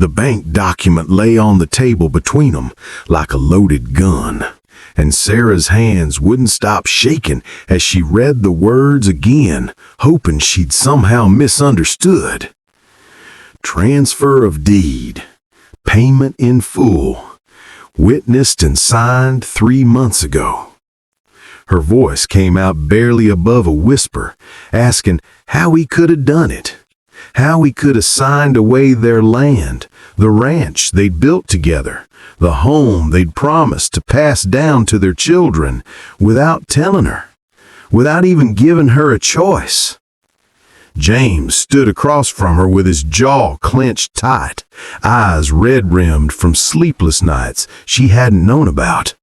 The bank document lay on the table between them like a loaded gun, and Sarah's hands wouldn't stop shaking as she read the words again, hoping she'd somehow misunderstood. Transfer of deed, payment in full, witnessed and signed 3 months ago. Her voice came out barely above a whisper, asking how he could have done it. How he could have signed away their land, the ranch they'd built together, the home they'd promised to pass down to their children, without telling her, without even giving her a choice. James stood across from her with his jaw clenched tight, eyes red-rimmed from sleepless nights she hadn't known about.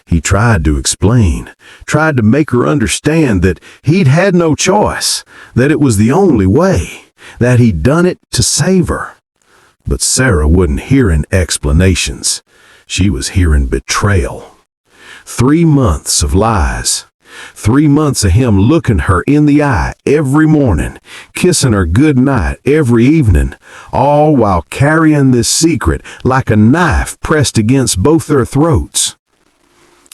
He tried to explain, tried to make her understand that he'd had no choice, that it was the only way, that he'd done it to save her. But Sarah wasn't hearing explanations. She was hearing betrayal. 3 months of lies. 3 months of him looking her in the eye every morning, kissing her good night every evening, all while carrying this secret like a knife pressed against both their throats.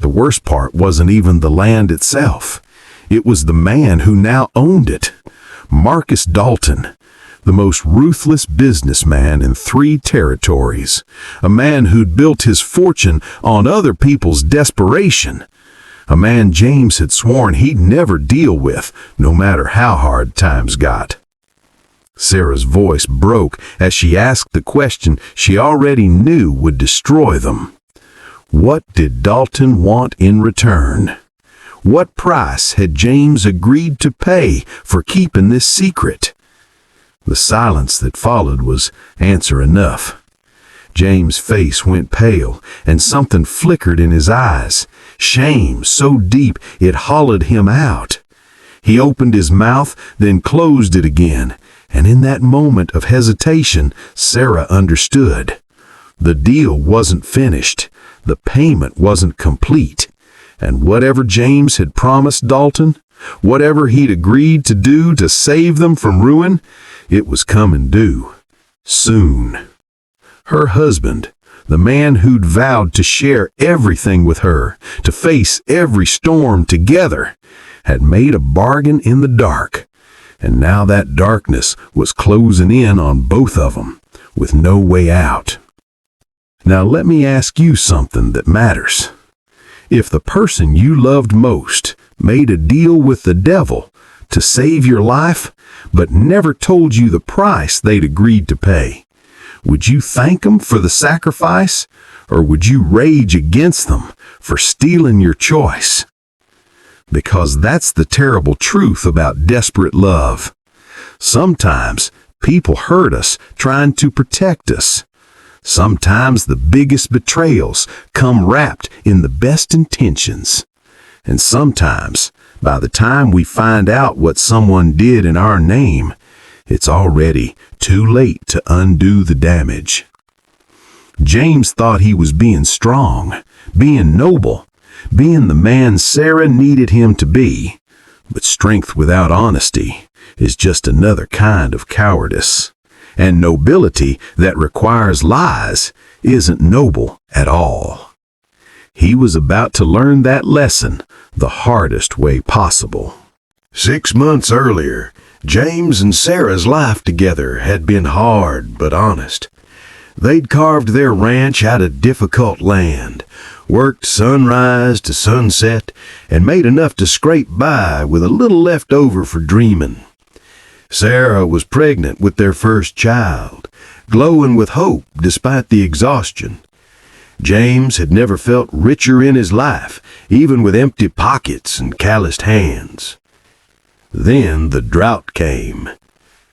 The worst part wasn't even the land itself. It was the man who now owned it. Marcus Dalton, the most ruthless businessman in 3 territories, a man who'd built his fortune on other people's desperation, a man James had sworn he'd never deal with, no matter how hard times got. Sarah's voice broke as she asked the question she already knew would destroy them. What did Dalton want in return? What price had James agreed to pay for keeping this secret? The silence that followed was answer enough. James' face went pale, and something flickered in his eyes, shame so deep it hollowed him out. He opened his mouth, then closed it again, and in that moment of hesitation, Sarah understood. The deal wasn't finished. The payment wasn't complete. And whatever James had promised Dalton, whatever he'd agreed to do to save them from ruin, it was coming due. Soon. Her husband, the man who'd vowed to share everything with her, to face every storm together, had made a bargain in the dark. And now that darkness was closing in on both of them, with no way out. Now let me ask you something that matters. If the person you loved most made a deal with the devil to save your life, but never told you the price they'd agreed to pay, would you thank them for the sacrifice, or would you rage against them for stealing your choice? Because that's the terrible truth about desperate love. Sometimes people hurt us trying to protect us. Sometimes the biggest betrayals come wrapped in the best intentions. And sometimes, by the time we find out what someone did in our name, it's already too late to undo the damage. James thought he was being strong, being noble, being the man Sarah needed him to be. But strength without honesty is just another kind of cowardice. And nobility that requires lies isn't noble at all. He was about to learn that lesson the hardest way possible. 6 months earlier, James and Sarah's life together had been hard but honest. They'd carved their ranch out of difficult land, worked sunrise to sunset, and made enough to scrape by with a little left over for dreaming. Sarah was pregnant with their first child, glowing with hope despite the exhaustion. James had never felt richer in his life, even with empty pockets and calloused hands. Then the drought came.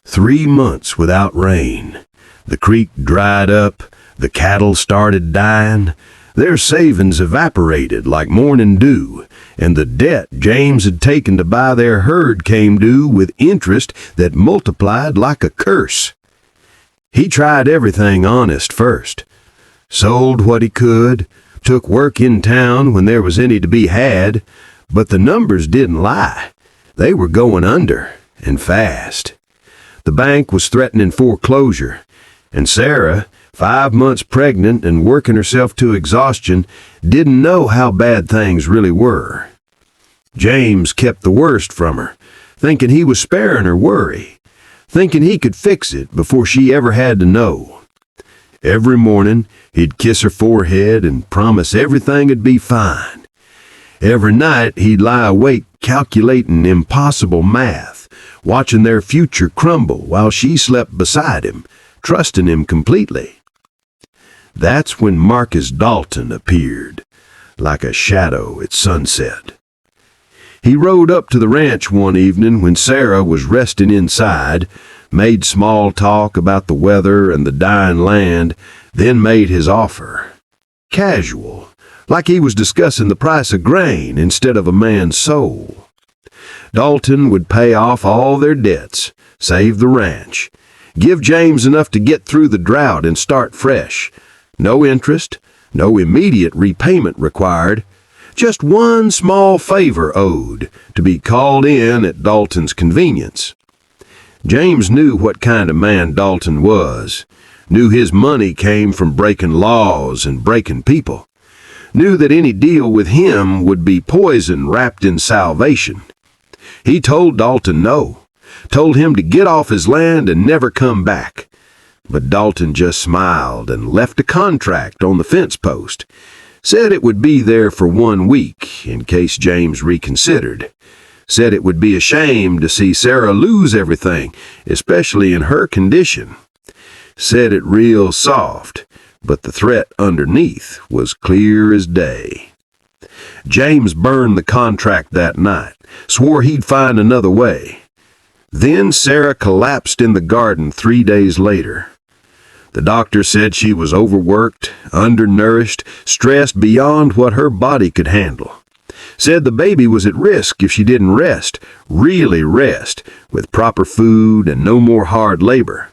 3 months without rain. The creek dried up, the cattle started dying, their savings evaporated like morning dew, and the debt James had taken to buy their herd came due with interest that multiplied like a curse. He tried everything honest first. Sold what he could, took work in town when there was any to be had, but the numbers didn't lie. They were going under, and fast. The bank was threatening foreclosure, And Sarah, 5 months pregnant and working herself to exhaustion, didn't know how bad things really were. James kept the worst from her, thinking he was sparing her worry, thinking he could fix it before she ever had to know. Every morning, he'd kiss her forehead and promise everything'd be fine. Every night, he'd lie awake calculating impossible math, watching their future crumble while she slept beside him, trusting him completely. That's when Marcus Dalton appeared, like a shadow at sunset. He rode up to the ranch one evening when Sarah was resting inside, made small talk about the weather and the dying land, then made his offer. Casual, like he was discussing the price of grain instead of a man's soul. Dalton would pay off all their debts, save the ranch, give James enough to get through the drought and start fresh. No interest, no immediate repayment required, just one small favor owed, to be called in at Dalton's convenience. James knew what kind of man Dalton was, knew his money came from breaking laws and breaking people, knew that any deal with him would be poison wrapped in salvation. He told Dalton no, told him to get off his land and never come back. But Dalton just smiled and left a contract on the fence post, said it would be there for 1 week in case James reconsidered, said it would be a shame to see Sarah lose everything, especially in her condition. Said it real soft, but the threat underneath was clear as day. James burned the contract that night, swore he'd find another way. Then Sarah collapsed in the garden 3 days later. The doctor said she was overworked, undernourished, stressed beyond what her body could handle. Said the baby was at risk if she didn't rest, really rest, with proper food and no more hard labor.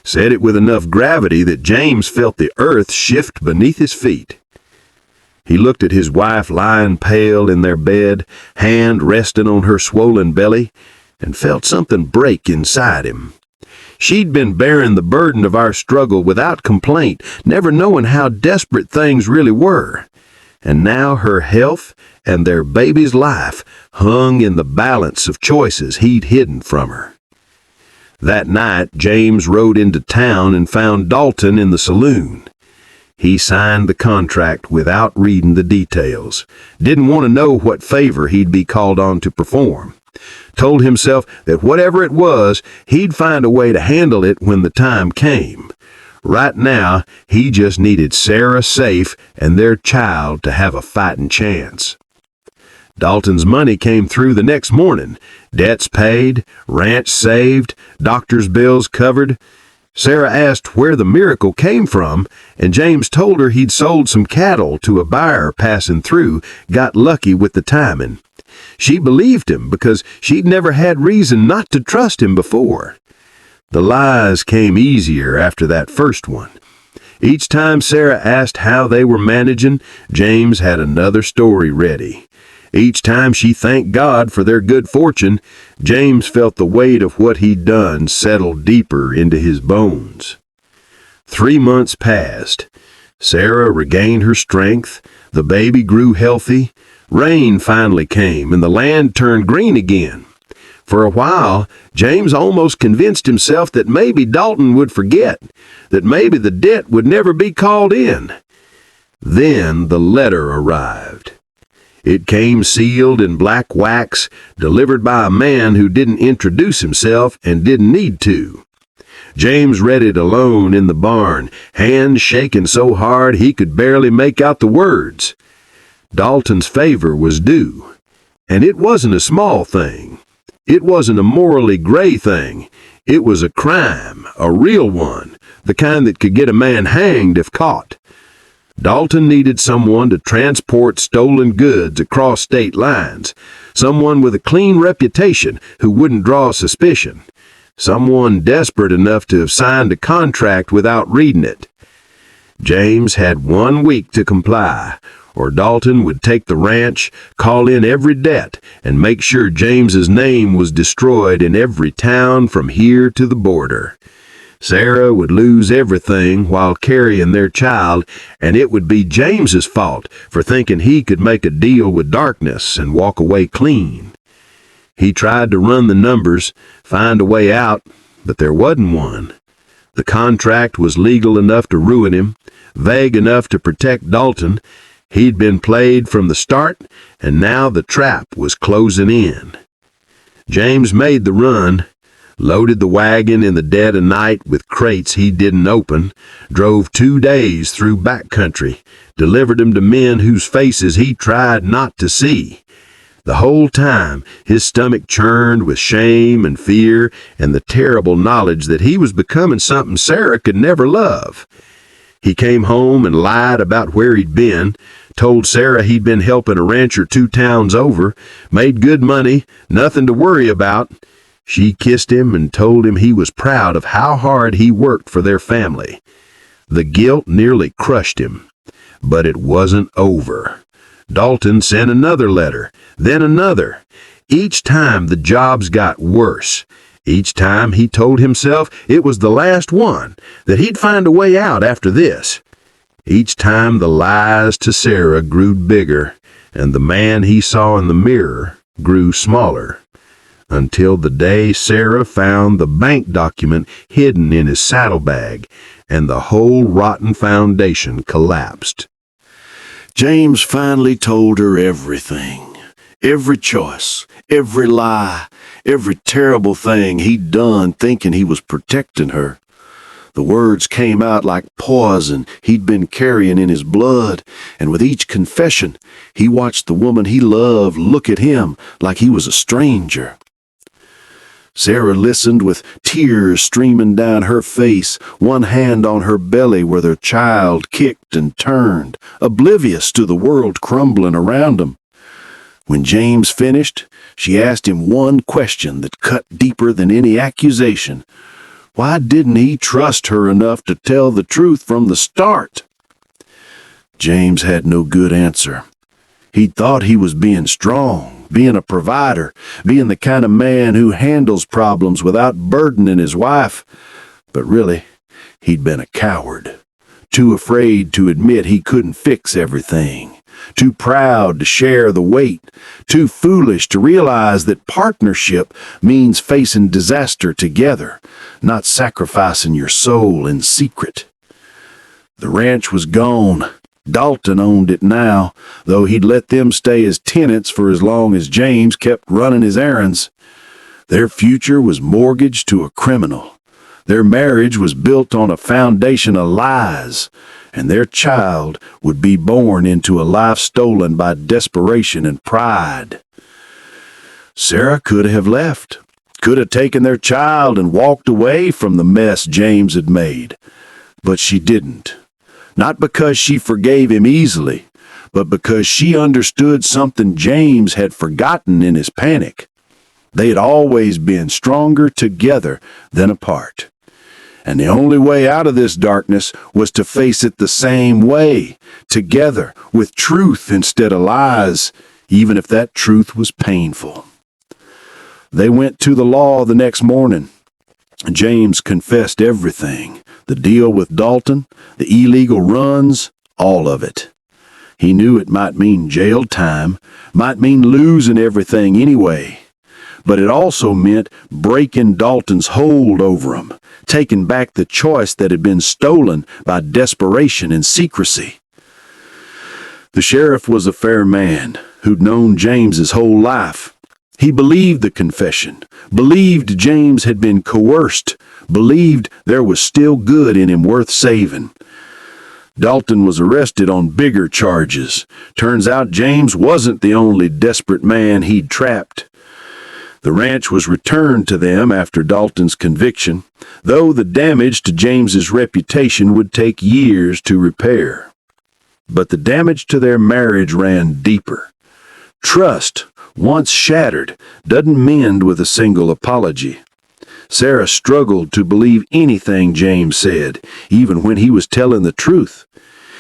Said it with enough gravity that James felt the earth shift beneath his feet. He looked at his wife lying pale in their bed, hand resting on her swollen belly, and felt something break inside him. She'd been bearing the burden of our struggle without complaint, never knowing how desperate things really were. And now her health and their baby's life hung in the balance of choices he'd hidden from her. That night, James rode into town and found Dalton in the saloon. He signed the contract without reading the details, didn't want to know what favor he'd be called on to perform. Told himself that whatever it was, he'd find a way to handle it when the time came. Right now, he just needed Sarah safe and their child to have a fighting chance. Dalton's money came through the next morning. Debts paid, ranch saved, doctor's bills covered. Sarah asked where the miracle came from, and James told her he'd sold some cattle to a buyer passing through, got lucky with the timing. She believed him because she'd never had reason not to trust him before. The lies came easier after that first one. Each time Sarah asked how they were managing, James had another story ready. Each time she thanked God for their good fortune, James felt the weight of what he'd done settle deeper into his bones. 3 months passed. Sarah regained her strength, the baby grew healthy, rain finally came, and the land turned green again. For a while, James almost convinced himself that maybe Dalton would forget, that maybe the debt would never be called in. Then the letter arrived. It came sealed in black wax, delivered by a man who didn't introduce himself and didn't need to. James read it alone in the barn, hands shaking so hard he could barely make out the words. Dalton's favor was due, and it wasn't a small thing. It wasn't a morally gray thing. It was a crime, a real one, the kind that could get a man hanged if caught. Dalton needed someone to transport stolen goods across state lines, someone with a clean reputation who wouldn't draw suspicion, someone desperate enough to have signed a contract without reading it. James had 1 week to comply, or Dalton would take the ranch, call in every debt, and make sure James's name was destroyed in every town from here to the border. Sarah would lose everything while carrying their child, and it would be James's fault for thinking he could make a deal with darkness and walk away clean. He tried to run the numbers, find a way out, but there wasn't one. The contract was legal enough to ruin him, vague enough to protect Dalton. He'd been played from the start, and now the trap was closing in. James made the run, loaded the wagon in the dead of night with crates he didn't open, drove 2 days through backcountry, delivered them to men whose faces he tried not to see. The whole time, his stomach churned with shame and fear and the terrible knowledge that he was becoming something Sarah could never love. He came home and lied about where he'd been, told Sarah he'd been helping a rancher 2 towns over, made good money, nothing to worry about. She kissed him and told him he was proud of how hard he worked for their family. The guilt nearly crushed him, but it wasn't over. Dalton sent another letter, then another. Each time the jobs got worse. Each time he told himself it was the last one, that he'd find a way out after this. Each time the lies to Sarah grew bigger, and the man he saw in the mirror grew smaller. Until the day Sarah found the bank document hidden in his saddlebag, and the whole rotten foundation collapsed. James finally told her everything. Every choice, every lie, every terrible thing he'd done thinking he was protecting her. The words came out like poison he'd been carrying in his blood, and with each confession, he watched the woman he loved look at him like he was a stranger. Sarah listened with tears streaming down her face, one hand on her belly where their child kicked and turned, oblivious to the world crumbling around them. When James finished, she asked him one question that cut deeper than any accusation. Why didn't he trust her enough to tell the truth from the start? James had no good answer. He thought he was being strong, being a provider, being the kind of man who handles problems without burdening his wife. But really, he'd been a coward, too afraid to admit he couldn't fix everything, too proud to share the weight, too foolish to realize that partnership means facing disaster together, not sacrificing your soul in secret. The ranch was gone. Dalton owned it now, though he'd let them stay as tenants for as long as James kept running his errands. Their future was mortgaged to a criminal. Their marriage was built on a foundation of lies, and their child would be born into a life stolen by desperation and pride. Sarah could have left, could have taken their child and walked away from the mess James had made, but she didn't. Not because she forgave him easily, but because she understood something James had forgotten in his panic. They had always been stronger together than apart. And the only way out of this darkness was to face it the same way, together, with truth instead of lies, even if that truth was painful. They went to the law the next morning. James confessed everything. The deal with Dalton, the illegal runs, all of it. He knew it might mean jail time, might mean losing everything anyway. But it also meant breaking Dalton's hold over him, taking back the choice that had been stolen by desperation and secrecy. The sheriff was a fair man who'd known James his whole life. He believed the confession, believed James had been coerced, believed there was still good in him worth saving. Dalton was arrested on bigger charges. Turns out James wasn't the only desperate man he'd trapped. The ranch was returned to them after Dalton's conviction, though the damage to James's reputation would take years to repair. But the damage to their marriage ran deeper. Trust, once shattered, doesn't mend with a single apology. Sarah struggled to believe anything James said, even when he was telling the truth.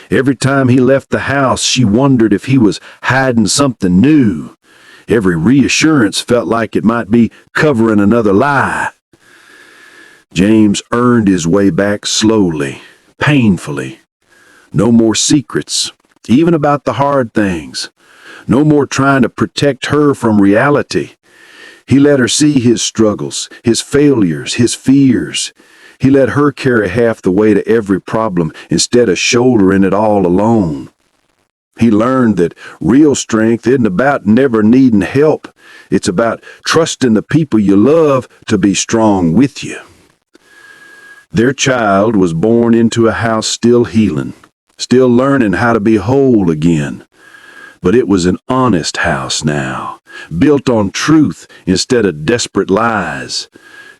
Every time he left the house, she wondered if he was hiding something new. Every reassurance felt like it might be covering another lie. James earned his way back slowly, painfully. No more secrets, even about the hard things. No more trying to protect her from reality. He let her see his struggles, his failures, his fears. He let her carry half the weight of every problem instead of shouldering it all alone. He learned that real strength isn't about never needing help. It's about trusting the people you love to be strong with you. Their child was born into a house still healing, still learning how to be whole again. But it was an honest house now, built on truth instead of desperate lies.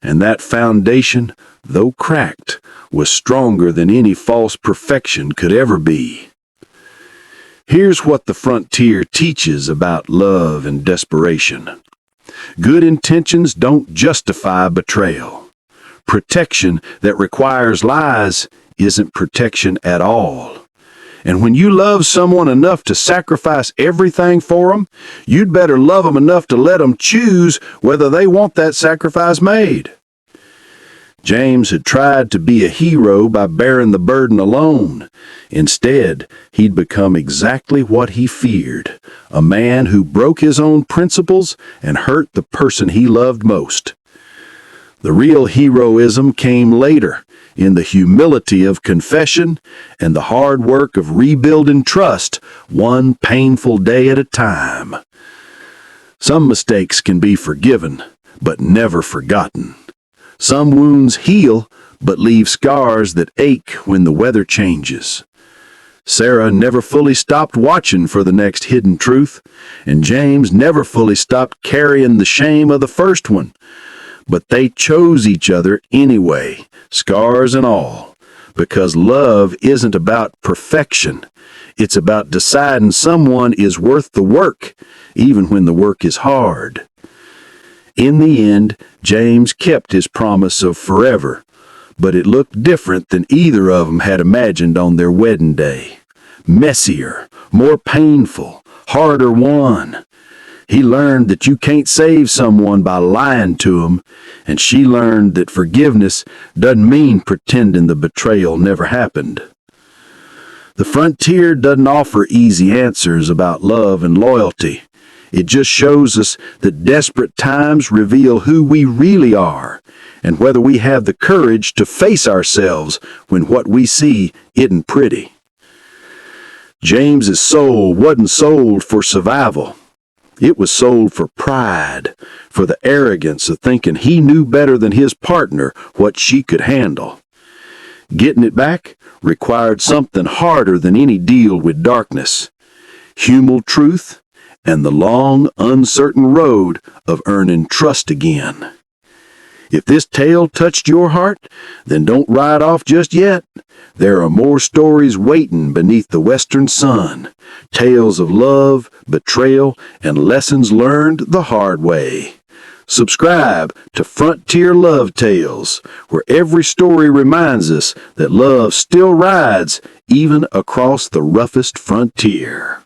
And that foundation, though cracked, was stronger than any false perfection could ever be. Here's what the frontier teaches about love and desperation. Good intentions don't justify betrayal. Protection that requires lies isn't protection at all. And when you love someone enough to sacrifice everything for them, you'd better love them enough to let them choose whether they want that sacrifice made. James had tried to be a hero by bearing the burden alone. Instead, he'd become exactly what he feared, a man who broke his own principles and hurt the person he loved most. The real heroism came later, in the humility of confession and the hard work of rebuilding trust, one painful day at a time. Some mistakes can be forgiven, but never forgotten. Some wounds heal, but leave scars that ache when the weather changes. Sarah never fully stopped watching for the next hidden truth, and James never fully stopped carrying the shame of the first one. But they chose each other anyway, scars and all, because love isn't about perfection. It's about deciding someone is worth the work, even when the work is hard. In the end, James kept his promise of forever, but it looked different than either of them had imagined on their wedding day. Messier, more painful, harder won. He learned that you can't save someone by lying to them, and she learned that forgiveness doesn't mean pretending the betrayal never happened. The frontier doesn't offer easy answers about love and loyalty. It just shows us that desperate times reveal who we really are, and whether we have the courage to face ourselves when what we see isn't pretty. James's soul wasn't sold for survival. It was sold for pride, for the arrogance of thinking he knew better than his partner what she could handle. Getting it back required something harder than any deal with darkness: humble truth and the long, uncertain road of earning trust again. If this tale touched your heart, then don't ride off just yet. There are more stories waiting beneath the western sun, tales of love, betrayal, and lessons learned the hard way. Subscribe to Frontier Love Tales, where every story reminds us that love still rides even across the roughest frontier.